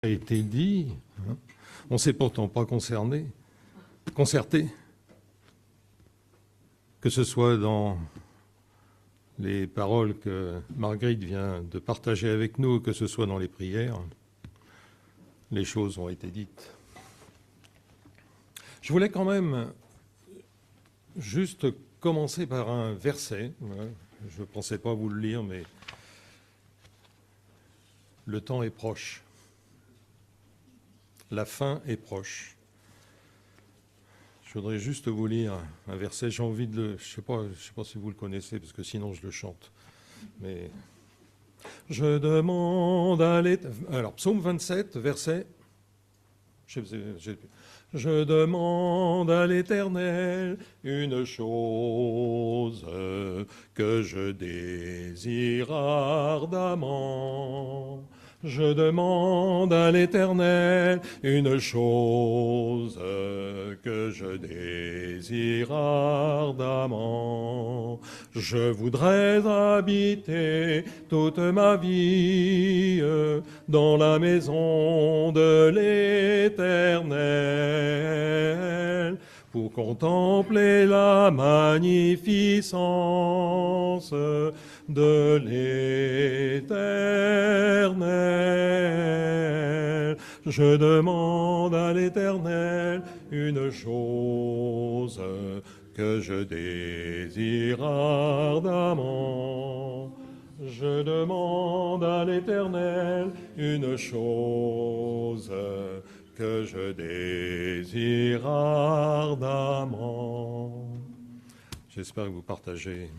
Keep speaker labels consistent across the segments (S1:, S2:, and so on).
S1: A été dit, hein. On ne s'est pourtant pas concerté, que ce soit dans les paroles que Marguerite vient de partager avec nous, que ce soit dans les prières, les choses ont été dites. Je voulais quand même juste commencer par un verset. Je ne pensais pas vous le lire, mais le temps est proche. La fin est proche. Je voudrais juste vous lire un verset. J'ai envie de le... Je sais pas si vous le connaissez, parce que sinon je le chante. Mais je demande à l'Éternel... Alors, psaume 27, verset... Je demande à l'Éternel une chose que je désire ardemment. Je demande à l'Éternel une chose que je désire ardemment. Je voudrais habiter toute ma vie dans la maison de l'Éternel pour contempler la magnificence de l'Éternel. Je demande à l'Éternel une chose que je désire ardemment. Je demande à l'Éternel une chose que je désire ardemment. J'espère que vous partagez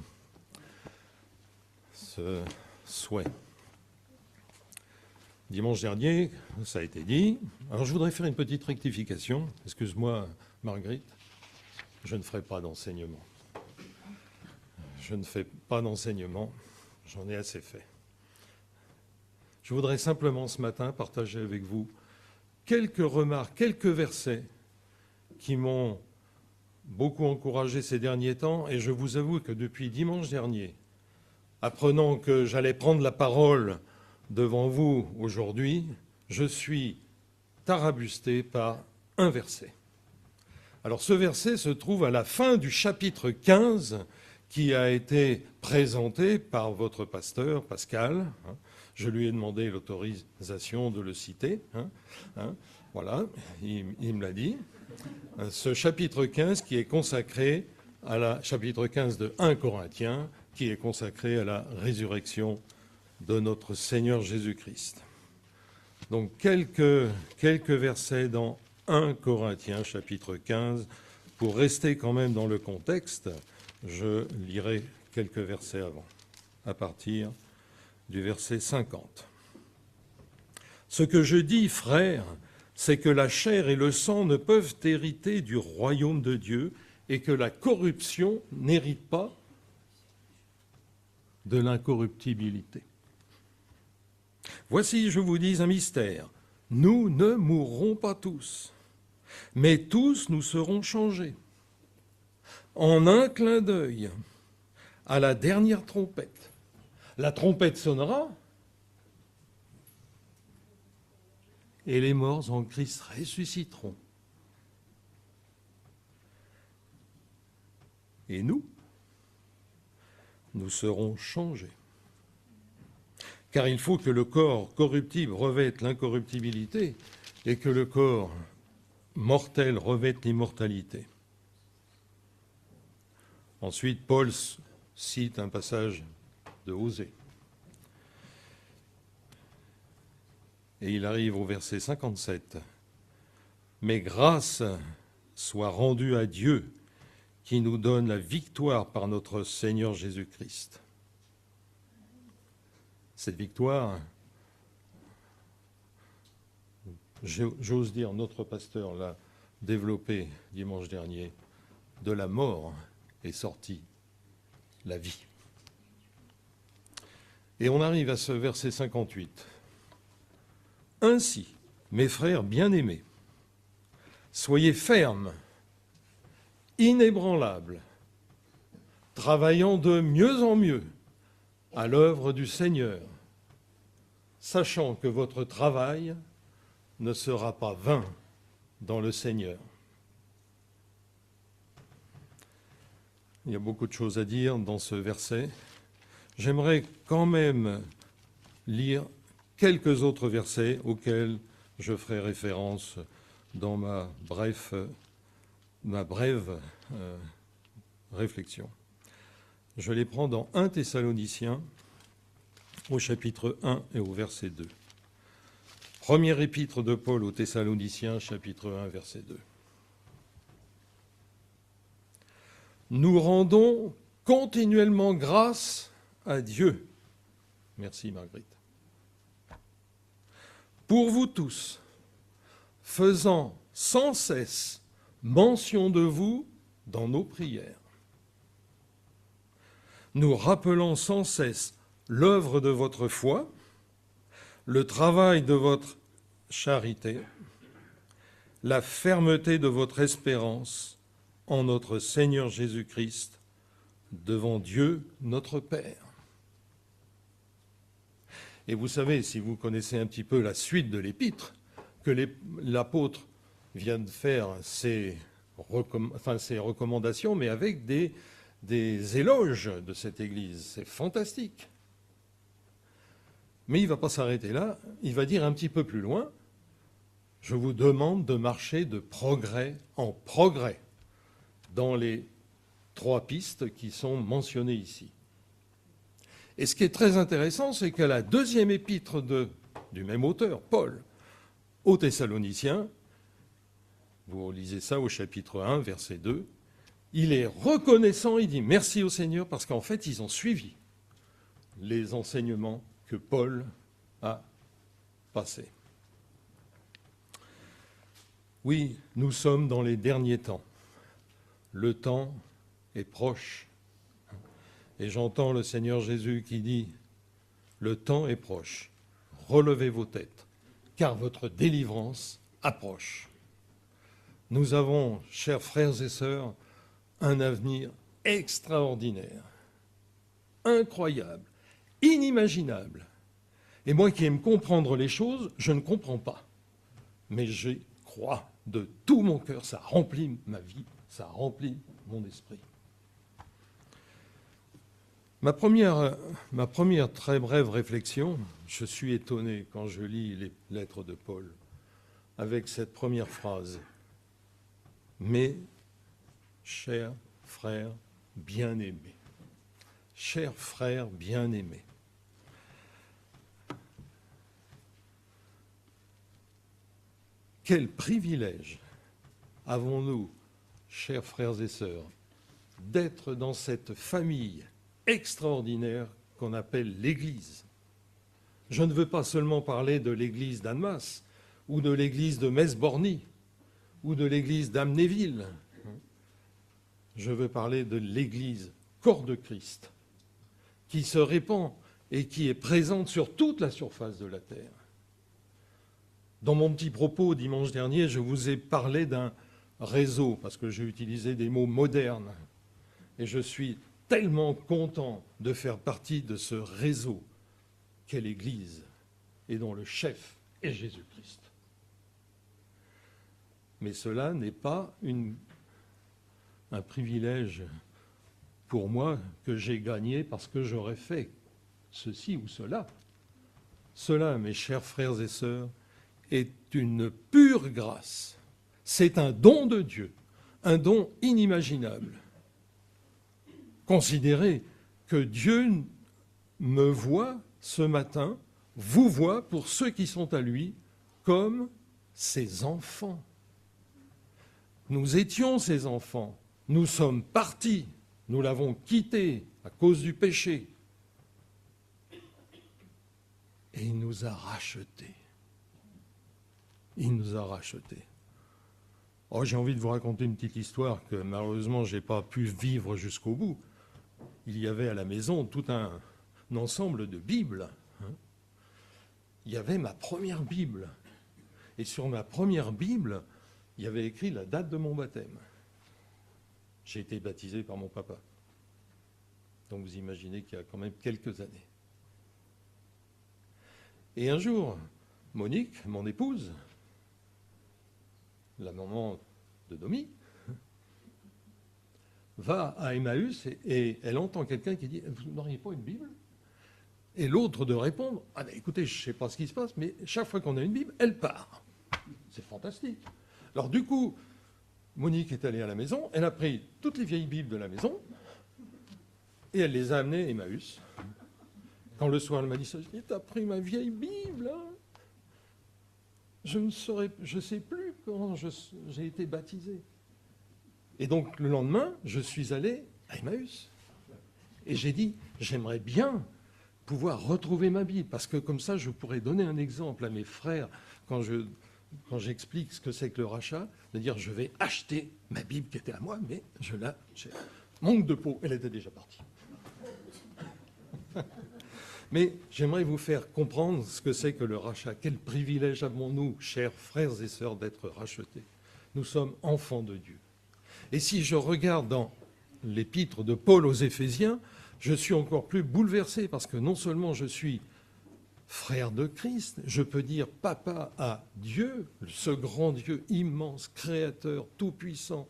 S1: ce souhait. Dimanche dernier, ça a été dit. Alors je voudrais faire une petite rectification. Excuse-moi, Marguerite, je ne ferai pas d'enseignement. Je ne fais pas d'enseignement, j'en ai assez fait. Je voudrais simplement ce matin partager avec vous quelques remarques, quelques versets qui m'ont beaucoup encouragé ces derniers temps. Et je vous avoue que depuis dimanche dernier, apprenant que j'allais prendre la parole devant vous aujourd'hui, je suis tarabusté par un verset. Alors ce verset se trouve à la fin du chapitre 15 qui a été présenté par votre pasteur Pascal. Je lui ai demandé l'autorisation de le citer. Voilà, il me l'a dit. Ce chapitre 15 qui est consacré à la chapitre 15 de 1 Corinthiens, qui est consacré à la résurrection de notre Seigneur Jésus-Christ. Donc quelques versets dans 1 Corinthiens, chapitre 15. Pour rester quand même dans le contexte, je lirai quelques versets avant, à partir du verset 50. Ce que je dis, frères, c'est que la chair et le sang ne peuvent hériter du royaume de Dieu et que la corruption n'hérite pas de l'incorruptibilité. Voici, je vous dis un mystère. Nous ne mourrons pas tous, mais tous nous serons changés. En un clin d'œil, à la dernière trompette. La trompette sonnera et les morts en Christ ressusciteront. Et nous serons changés. Car il faut que le corps corruptible revête l'incorruptibilité et que le corps mortel revête l'immortalité. Ensuite, Paul cite un passage de Osée. Et il arrive au verset 57. « Mais grâce soit rendue à Dieu qui nous donne la victoire par notre Seigneur Jésus-Christ. » Cette victoire, j'ose dire, notre pasteur l'a développée dimanche dernier, de la mort est sortie la vie. Et on arrive à ce verset 58. Ainsi, mes frères bien-aimés, soyez fermes, inébranlables, travaillant de mieux en mieux à l'œuvre du Seigneur, sachant que votre travail ne sera pas vain dans le Seigneur. Il y a beaucoup de choses à dire dans ce verset. J'aimerais quand même lire quelques autres versets auxquels je ferai référence dans ma brève réflexion. Je les prends dans 1 Thessaloniciens, au chapitre 1 et au verset 2. Première épître de Paul aux Thessaloniciens, chapitre 1, verset 2. Nous rendons continuellement grâce à Dieu. Merci Marguerite. Pour vous tous, faisant sans cesse mention de vous dans nos prières. Nous rappelons sans cesse l'œuvre de votre foi, le travail de votre charité, la fermeté de votre espérance en notre Seigneur Jésus-Christ devant Dieu notre Père. Et vous savez, si vous connaissez un petit peu la suite de l'épître, que l'apôtre vient de faire ses recommandations, mais avec des éloges de cette Église. C'est fantastique. Mais il ne va pas s'arrêter là, il va dire un petit peu plus loin, je vous demande de marcher de progrès en progrès dans les 3 pistes qui sont mentionnées ici. Et ce qui est très intéressant, c'est qu'à la 2e épître du même auteur, Paul, aux Thessaloniciens, vous lisez ça au chapitre 1, verset 2, il est reconnaissant, il dit merci au Seigneur parce qu'en fait, ils ont suivi les enseignements que Paul a passés. Oui, nous sommes dans les derniers temps. Le temps est proche. Et j'entends le Seigneur Jésus qui dit « Le temps est proche, relevez vos têtes, car votre délivrance approche. » Nous avons, chers frères et sœurs, un avenir extraordinaire, incroyable, inimaginable. Et moi qui aime comprendre les choses, je ne comprends pas. Mais j'y crois de tout mon cœur, ça remplit ma vie, ça remplit mon esprit. Ma première très brève réflexion, je suis étonné quand je lis les lettres de Paul, avec cette première phrase. Mes chers frères bien-aimés, chers frères bien-aimés. Quel privilège avons-nous, chers frères et sœurs, d'être dans cette famille extraordinaire qu'on appelle l'Église. Je ne veux pas seulement parler de l'Église d'Annemasse, ou de l'Église de Metz-Borny, ou de l'Église d'Amnéville. Je veux parler de l'Église corps de Christ, qui se répand et qui est présente sur toute la surface de la terre. Dans mon petit propos dimanche dernier, je vous ai parlé d'un réseau, parce que j'ai utilisé des mots modernes, et je suis tellement content de faire partie de ce réseau qu'est l'Église et dont le chef est Jésus-Christ. Mais cela n'est pas un privilège pour moi que j'ai gagné parce que j'aurais fait ceci ou cela. Cela, mes chers frères et sœurs, est une pure grâce. C'est un don de Dieu, un don inimaginable. Considérez que Dieu me voit ce matin, vous voit pour ceux qui sont à lui, comme ses enfants. Nous étions ses enfants, nous sommes partis, nous l'avons quitté à cause du péché. Et il nous a rachetés. Il nous a rachetés. Oh, j'ai envie de vous raconter une petite histoire que malheureusement je n'ai pas pu vivre jusqu'au bout. Il y avait à la maison tout un ensemble de Bibles. Il y avait ma première Bible. Et sur ma première Bible, il y avait écrit la date de mon baptême. J'ai été baptisé par mon papa. Donc vous imaginez qu'il y a quand même quelques années. Et un jour, Monique, mon épouse, la maman de Domi, va à Emmaüs et elle entend quelqu'un qui dit « Vous n'auriez pas une Bible ?» Et l'autre de répondre « Ah ben écoutez, je ne sais pas ce qui se passe, mais chaque fois qu'on a une Bible, elle part. » C'est fantastique. Alors du coup, Monique est allée à la maison, elle a pris toutes les vieilles Bibles de la maison et elle les a amenées à Emmaüs. Quand le soir, elle m'a dit « T'as pris ma vieille Bible, hein ? Je ne sais plus quand j'ai été baptisé. » Et donc, le lendemain, je suis allé à Emmaüs. Et j'ai dit, j'aimerais bien pouvoir retrouver ma Bible, parce que comme ça, je pourrais donner un exemple à mes frères quand j'explique ce que c'est que le rachat, de dire, je vais acheter ma Bible qui était à moi, mais manque de peau, elle était déjà partie. Mais j'aimerais vous faire comprendre ce que c'est que le rachat. Quel privilège avons-nous, chers frères et sœurs, d'être rachetés. Nous sommes enfants de Dieu. Et si je regarde dans l'épître de Paul aux Éphésiens, je suis encore plus bouleversé parce que non seulement je suis frère de Christ, je peux dire papa à Dieu, ce grand Dieu immense, créateur, tout-puissant,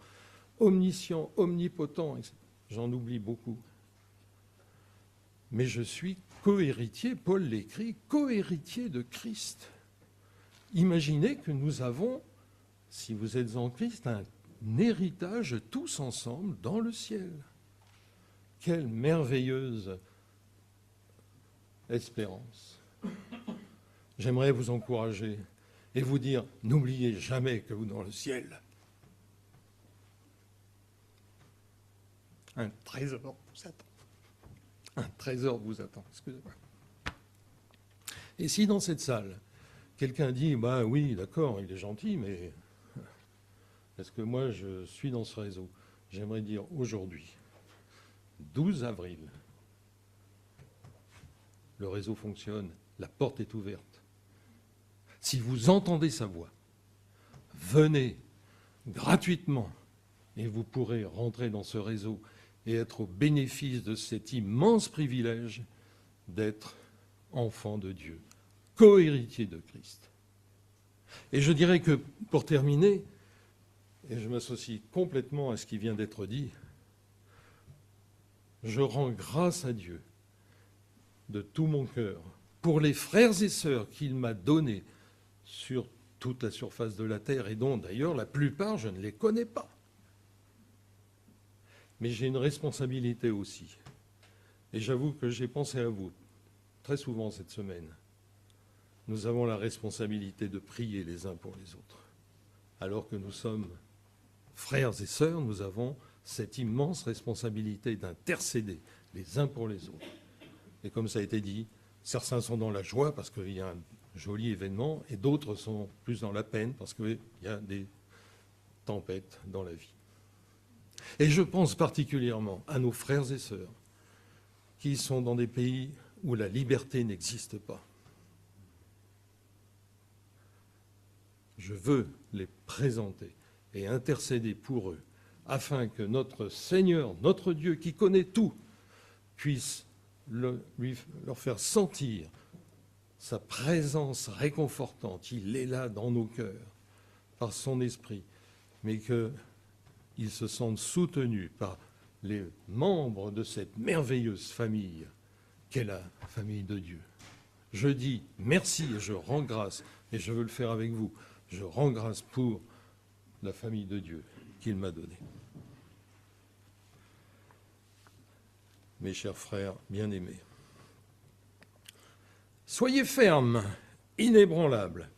S1: omniscient, omnipotent, etc. J'en oublie beaucoup. Mais je suis co-héritier, Paul l'écrit, co-héritier de Christ. Imaginez que nous avons, si vous êtes en Christ, un héritage tous ensemble dans le ciel. Quelle merveilleuse espérance. J'aimerais vous encourager et vous dire, n'oubliez jamais que vous dans le ciel, un trésor vous attend. Un trésor vous attend, excusez-moi. Et si dans cette salle, quelqu'un dit, bah oui, d'accord, il est gentil, mais est-ce que moi je suis dans ce réseau? J'aimerais dire aujourd'hui, 12 avril, le réseau fonctionne, la porte est ouverte. Si vous entendez sa voix, venez gratuitement et vous pourrez rentrer dans ce réseau et être au bénéfice de cet immense privilège d'être enfant de Dieu, co-héritier de Christ. Et je dirais que, pour terminer, et je m'associe complètement à ce qui vient d'être dit, je rends grâce à Dieu de tout mon cœur pour les frères et sœurs qu'il m'a donnés sur toute la surface de la terre, et dont d'ailleurs la plupart je ne les connais pas. Mais j'ai une responsabilité aussi. Et j'avoue que j'ai pensé à vous très souvent cette semaine. Nous avons la responsabilité de prier les uns pour les autres. Alors que nous sommes frères et sœurs, nous avons cette immense responsabilité d'intercéder les uns pour les autres. Et comme ça a été dit, certains sont dans la joie parce qu'il y a un joli événement, et d'autres sont plus dans la peine parce qu'il y a des tempêtes dans la vie. Et je pense particulièrement à nos frères et sœurs qui sont dans des pays où la liberté n'existe pas. Je veux les présenter et intercéder pour eux, afin que notre Seigneur, notre Dieu, qui connaît tout, puisse leur faire sentir sa présence réconfortante. Il est là dans nos cœurs, par son esprit, mais qu'ils se sentent soutenus par les membres de cette merveilleuse famille qu'est la famille de Dieu. Je dis merci et je rends grâce, et je veux le faire avec vous. Je rends grâce pour la famille de Dieu qu'il m'a donnée. Mes chers frères bien-aimés, soyez fermes, inébranlables.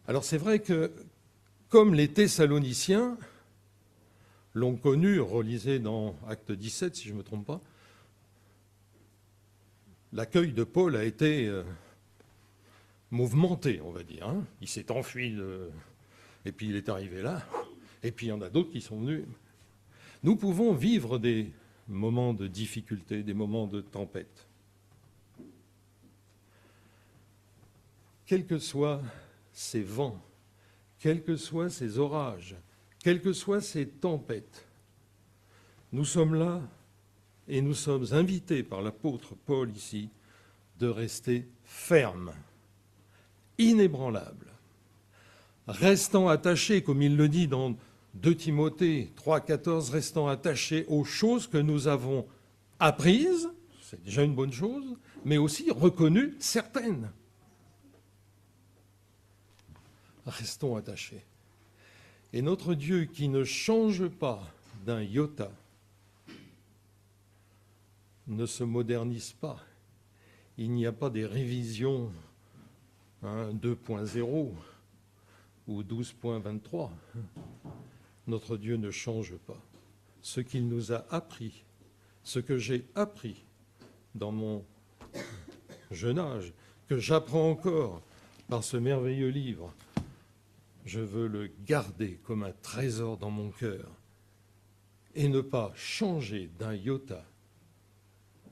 S1: Alors c'est vrai que, comme les Thessaloniciens l'ont connu, relisez dans Acte 17, si je ne me trompe pas, l'accueil de Paul a été mouvementé, on va dire. Hein. Il s'est enfui, et puis il est arrivé là, et puis il y en a d'autres qui sont venus. Nous pouvons vivre des moments de difficulté, des moments de tempête. Quels que soient ces vents, quels que soient ces orages, quelles que soient ces tempêtes, nous sommes là et nous sommes invités par l'apôtre Paul ici de rester fermes, inébranlables, restant attachés, comme il le dit dans 2 Timothée 3,14, restant attachés aux choses que nous avons apprises, c'est déjà une bonne chose, mais aussi reconnues certaines. Restons attachés. Et notre Dieu qui ne change pas d'un iota, ne se modernise pas. Il n'y a pas des révisions 2.0 ou 12.23. Notre Dieu ne change pas. Ce qu'il nous a appris, ce que j'ai appris dans mon jeune âge, que j'apprends encore par ce merveilleux livre, je veux le garder comme un trésor dans mon cœur et ne pas changer d'un iota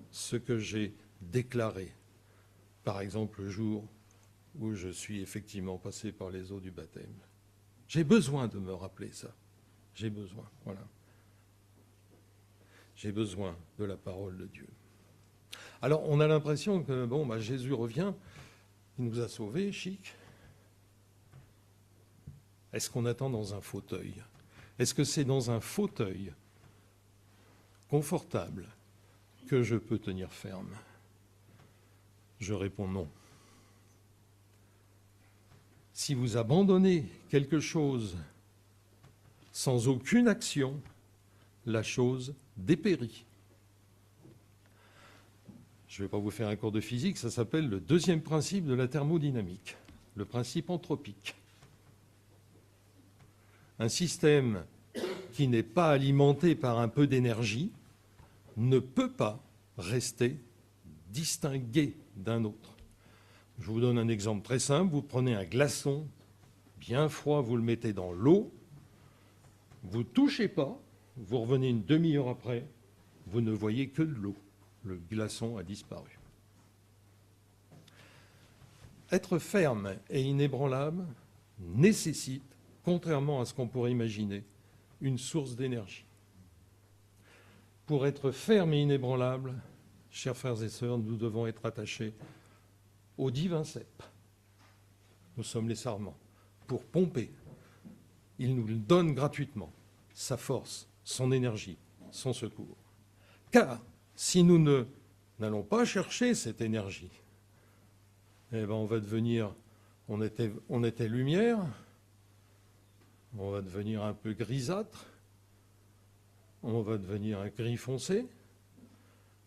S1: ce que j'ai déclaré. Par exemple, le jour où je suis effectivement passé par les eaux du baptême. J'ai besoin de me rappeler ça. J'ai besoin, voilà. J'ai besoin de la parole de Dieu. Alors, on a l'impression que, Jésus revient, il nous a sauvés, chic. Est-ce qu'on attend dans un fauteuil? Est-ce que c'est dans un fauteuil confortable que je peux tenir ferme? Je réponds non. Si vous abandonnez quelque chose sans aucune action, la chose dépérit. Je ne vais pas vous faire un cours de physique, ça s'appelle le 2e principe de la thermodynamique, le principe anthropique. Un système qui n'est pas alimenté par un peu d'énergie ne peut pas rester distingué d'un autre. Je vous donne un exemple très simple. Vous prenez un glaçon bien froid, vous le mettez dans l'eau, vous ne touchez pas, vous revenez une demi-heure après, vous ne voyez que de l'eau. Le glaçon a disparu. Être ferme et inébranlable nécessite, contrairement à ce qu'on pourrait imaginer, une source d'énergie. Pour être ferme et inébranlable, chers frères et sœurs, nous devons être attachés au divin cep. Nous sommes les sarments. Pour pomper, il nous le donne gratuitement, sa force, son énergie, son secours. Car si nous n'allons pas chercher cette énergie, on va devenir, on était lumière, on va devenir un peu grisâtre, on va devenir un gris foncé,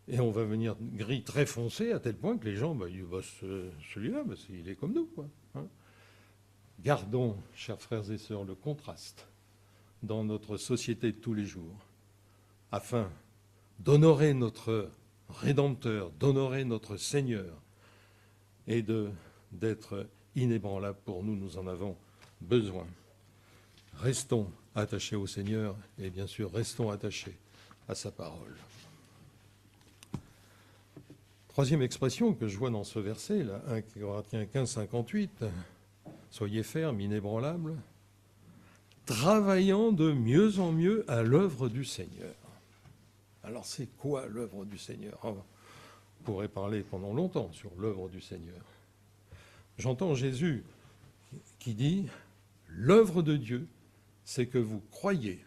S1: et on va venir gris très foncé à tel point que les gens, celui-là, il est comme nous, quoi. Gardons, chers frères et sœurs, le contraste dans notre société de tous les jours, afin d'honorer notre Rédempteur, d'honorer notre Seigneur, et d'être inébranlable pour nous, nous en avons besoin. Restons attachés au Seigneur, et bien sûr, restons attachés à sa parole. Troisième expression que je vois dans ce verset, là, 1 Corinthiens 15, 58, soyez fermes, inébranlables, travaillant de mieux en mieux à l'œuvre du Seigneur. Alors c'est quoi l'œuvre du Seigneur? On pourrait parler pendant longtemps sur l'œuvre du Seigneur. J'entends Jésus qui dit, l'œuvre de Dieu, c'est que vous croyez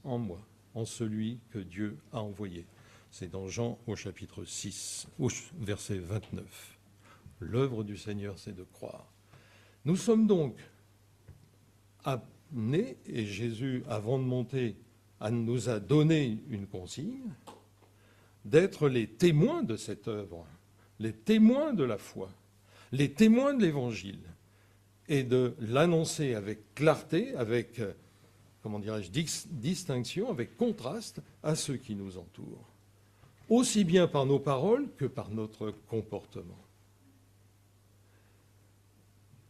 S1: en moi, en celui que Dieu a envoyé. C'est dans Jean au chapitre 6, au verset 29. L'œuvre du Seigneur, c'est de croire. Nous sommes donc amenés, et Jésus, avant de monter, nous a donné une consigne, d'être les témoins de cette œuvre, les témoins de la foi, les témoins de l'Évangile, et de l'annoncer avec clarté, avec, distinction, avec contraste à ceux qui nous entourent, aussi bien par nos paroles que par notre comportement.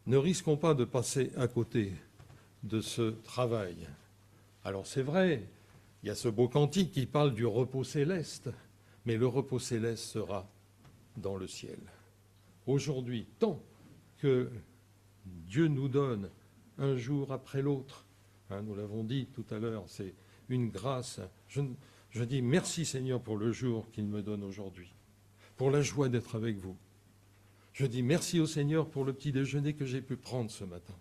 S1: Ne risquons pas de passer à côté de ce travail. Alors c'est vrai, il y a ce beau cantique qui parle du repos céleste, mais le repos céleste sera dans le ciel. Aujourd'hui, tant que Dieu nous donne un jour après l'autre, nous l'avons dit tout à l'heure, c'est une grâce. Je dis merci Seigneur pour le jour qu'il me donne aujourd'hui, pour la joie d'être avec vous, Je dis merci au Seigneur pour le petit déjeuner que j'ai pu prendre ce matin.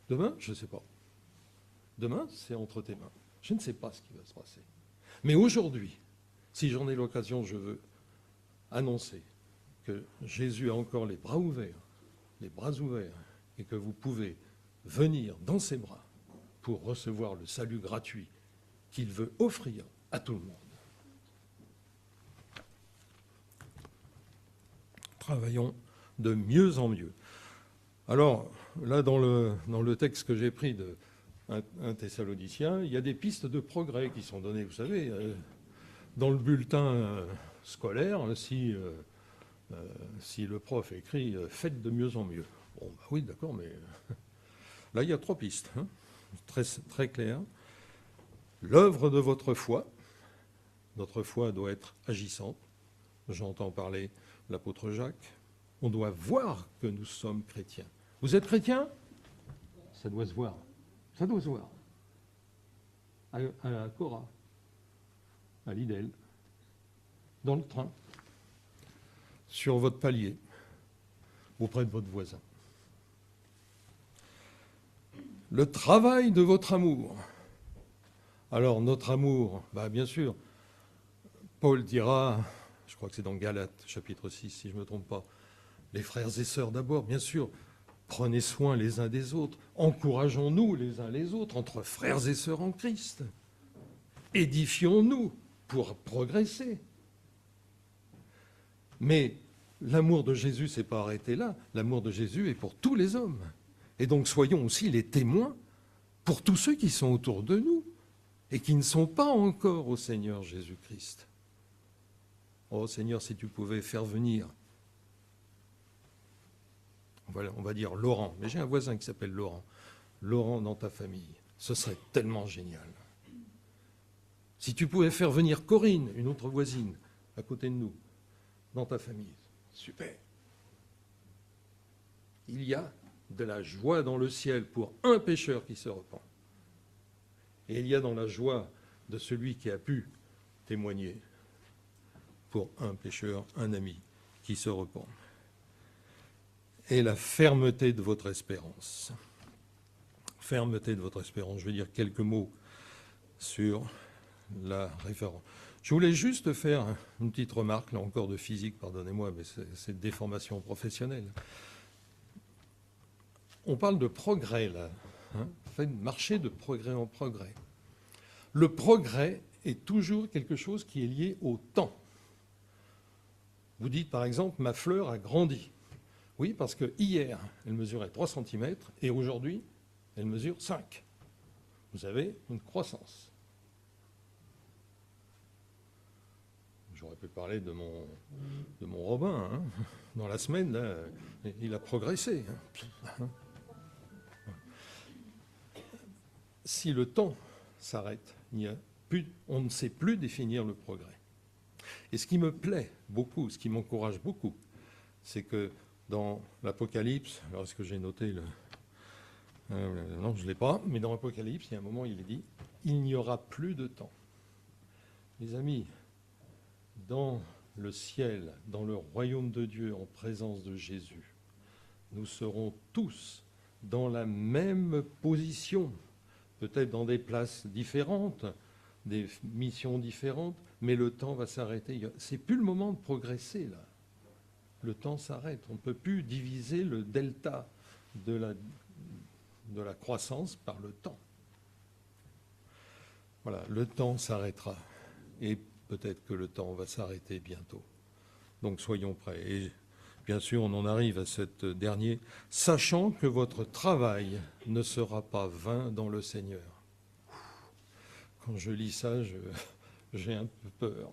S1: Demain, je ne sais pas. Demain, c'est entre tes mains. Je ne sais pas ce qui va se passer. Mais aujourd'hui, si j'en ai l'occasion, je veux annoncer que Jésus a encore les bras ouverts, et que vous pouvez venir dans ses bras pour recevoir le salut gratuit qu'il veut offrir à tout le monde. Travaillons de mieux en mieux. Alors, là, dans le texte que j'ai pris de 1 Thessaloniciens, il y a des pistes de progrès qui sont données. Vous savez, dans le bulletin scolaire, si le prof écrit « Faites de mieux en mieux ». Bon, bah oui, d'accord, mais là, il y a 3 pistes, hein, très, très claires. L'œuvre de votre foi. Notre foi doit être agissante. J'entends parler l'apôtre Jacques. On doit voir que nous sommes chrétiens. Vous êtes chrétien? Ça doit se voir. Ça doit se voir. À la Cora, à l'Idel, dans le train, sur votre palier, auprès de votre voisin. Le travail de votre amour. Alors, notre amour, bien sûr, Paul dira, je crois que c'est dans Galates, chapitre 6, si je ne me trompe pas, les frères et sœurs d'abord, bien sûr, prenez soin les uns des autres, encourageons-nous les uns les autres entre frères et sœurs en Christ. Édifions-nous pour progresser. Mais l'amour de Jésus ne s'est pas arrêté là. L'amour de Jésus est pour tous les hommes. Et donc soyons aussi les témoins pour tous ceux qui sont autour de nous et qui ne sont pas encore au Seigneur Jésus-Christ. Oh Seigneur, si tu pouvais faire venir, on va dire Laurent, mais j'ai un voisin qui s'appelle Laurent. Laurent dans ta famille, ce serait tellement génial. Si tu pouvais faire venir Corinne, une autre voisine, à côté de nous, dans ta famille, super. Il y a de la joie dans le ciel pour un pécheur qui se repent. Et il y a dans la joie de celui qui a pu témoigner pour un pécheur, un ami qui se repent. Et la fermeté de votre espérance. Fermeté de votre espérance. Je vais dire quelques mots sur la référence. Je voulais juste faire une petite remarque, là encore de physique, pardonnez-moi, mais c'est de déformation professionnelle. On parle de progrès, là. Fait marcher de progrès en progrès. Le progrès est toujours quelque chose qui est lié au temps. Vous dites, par exemple, ma fleur a grandi. Oui, parce que hier, elle mesurait 3 cm et aujourd'hui, elle mesure 5. Vous avez une croissance. J'aurais pu parler de mon Robin. Hein. Dans la semaine, là, il a progressé. Hein. Si le temps s'arrête, on ne sait plus définir le progrès. Et ce qui me plaît beaucoup, ce qui m'encourage beaucoup, c'est que dans l'Apocalypse, alors est-ce que j'ai noté le... non, je ne l'ai pas, mais dans l'Apocalypse, il y a un moment, il est dit, il n'y aura plus de temps. Les amis, dans le ciel, dans le royaume de Dieu, en présence de Jésus, nous serons tous dans la même position, peut-être dans des places différentes, des missions différentes, mais le temps va s'arrêter. C'est plus le moment de progresser, là. Le temps s'arrête. On ne peut plus diviser le delta de la croissance par le temps. Voilà, le temps s'arrêtera. Et peut-être que le temps va s'arrêter bientôt. Donc soyons prêts. Et bien sûr, on en arrive à cette dernière, sachant que votre travail ne sera pas vain dans le Seigneur. Quand je lis ça, j'ai un peu peur.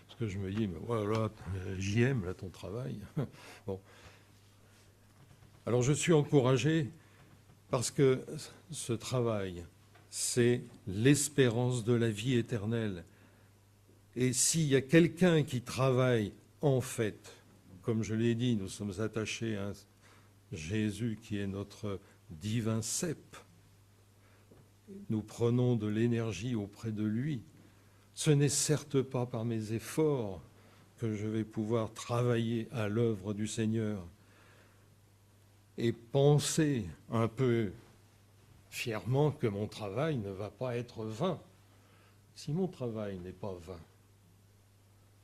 S1: Parce que je me dis, mais voilà, j'y aime là ton travail. Bon. Alors je suis encouragé parce que ce travail, c'est l'espérance de la vie éternelle. Et s'il y a quelqu'un qui travaille, en fait, comme je l'ai dit, nous sommes attachés à Jésus qui est notre divin cep. Nous prenons de l'énergie auprès de lui. Ce n'est certes pas par mes efforts, que je vais pouvoir travailler à l'œuvre du Seigneur et penser un peu fièrement que mon travail ne va pas être vain. Si mon travail n'est pas vain,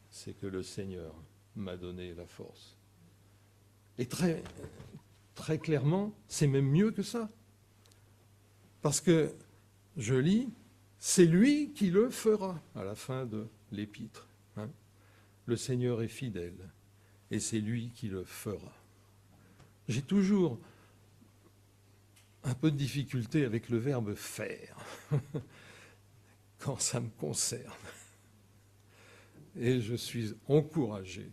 S1: c'est que le Seigneur m'a donné la force. Et très, très clairement, c'est même mieux que ça. Parce que, je lis, c'est lui qui le fera à la fin de l'épître. Hein. Le Seigneur est fidèle et c'est lui qui le fera. J'ai toujours un peu de difficulté avec le verbe faire quand ça me concerne. Et je suis encouragé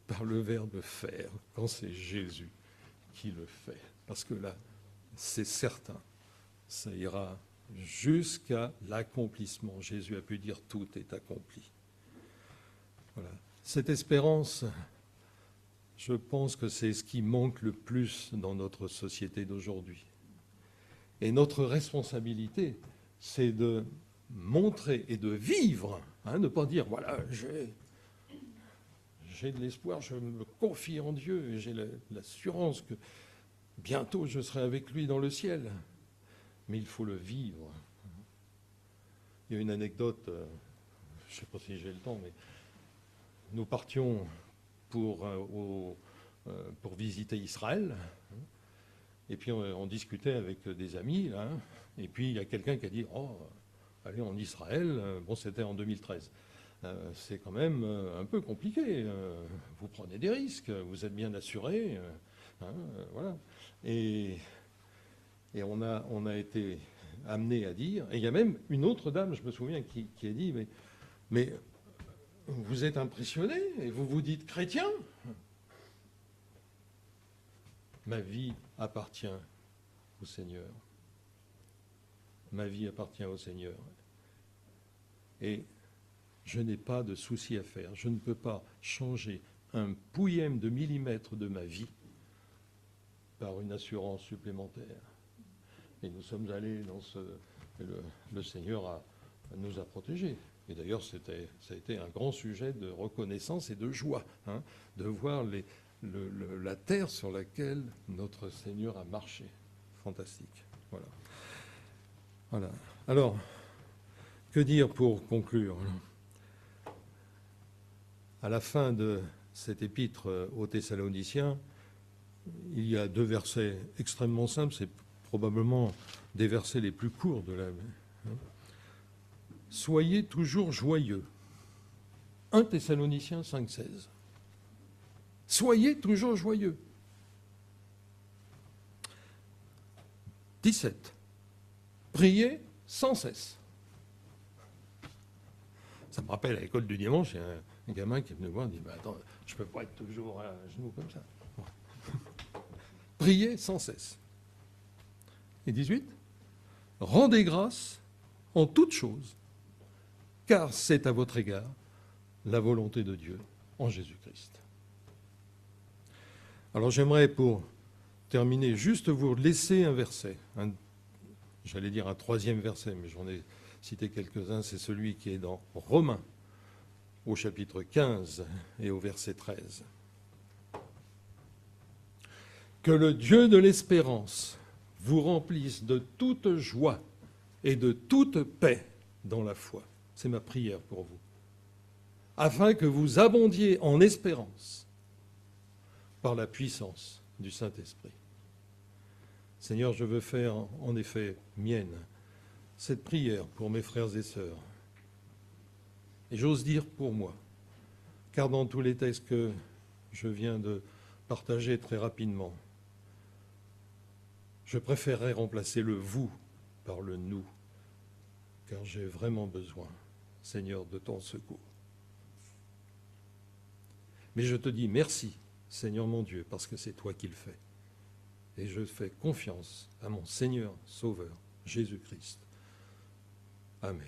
S1: par le verbe faire quand c'est Jésus qui le fait. Parce que là, c'est certain, ça ira jusqu'à l'accomplissement. Jésus a pu dire tout est accompli. Voilà. Cette espérance, je pense que c'est ce qui manque le plus dans notre société d'aujourd'hui. Et notre responsabilité, c'est de montrer et de vivre, hein, ne pas dire, voilà, j'ai de l'espoir, je me confie en Dieu, et j'ai l'assurance que bientôt je serai avec lui dans le ciel. Mais il faut le vivre. Il y a une anecdote, je ne sais pas si j'ai le temps, mais nous partions pour visiter Israël, et puis on discutait avec des amis, là, et puis il y a quelqu'un qui a dit « Oh, aller en Israël, bon, c'était en 2013. C'est quand même un peu compliqué. Vous prenez des risques, vous êtes bien assuré. Hein, voilà. » Et on a été amené à dire, et il y a même une autre dame, je me souviens, qui a dit « Mais vous êtes impressionné et vous vous dites chrétien ? Ma vie appartient au Seigneur. Ma vie appartient au Seigneur. Et je n'ai pas de souci à faire. Je ne peux pas changer un pouillème de millimètre de ma vie par une assurance supplémentaire. Et nous sommes allés dans le Seigneur nous a protégés. Et d'ailleurs, ça a été un grand sujet de reconnaissance et de joie, hein, de voir la terre sur laquelle notre Seigneur a marché. Fantastique. Voilà. Voilà. Alors, que dire pour conclure ? À la fin de cette épître aux Thessaloniciens, il y a 2 versets extrêmement simples, c'est probablement des versets les plus courts de la Bible. Soyez toujours joyeux. 1 Thessaloniciens 5,16. Soyez toujours joyeux. 17. Priez sans cesse. Ça me rappelle à l'école du dimanche, il y a un gamin qui est venu voir et dit « Attends, je ne peux pas être toujours à genoux comme ça. » Priez sans cesse. Et 18. Rendez grâce en toutes choses, car c'est à votre égard la volonté de Dieu en Jésus-Christ. Alors j'aimerais, pour terminer, juste vous laisser un verset, j'allais dire un 3e verset, mais j'en ai cité quelques-uns, c'est celui qui est dans Romains, au chapitre 15 et au verset 13. Que le Dieu de l'espérance vous remplisse de toute joie et de toute paix dans la foi. C'est ma prière pour vous. Afin que vous abondiez en espérance par la puissance du Saint-Esprit. Seigneur, je veux faire en effet mienne cette prière pour mes frères et sœurs. Et j'ose dire pour moi, car dans tous les textes que je viens de partager très rapidement, je préférerais remplacer le « vous » par le « nous », car j'ai vraiment besoin, Seigneur, de ton secours. Mais je te dis merci, Seigneur mon Dieu, parce que c'est toi qui le fais. Et je fais confiance à mon Seigneur Sauveur, Jésus-Christ. Amen.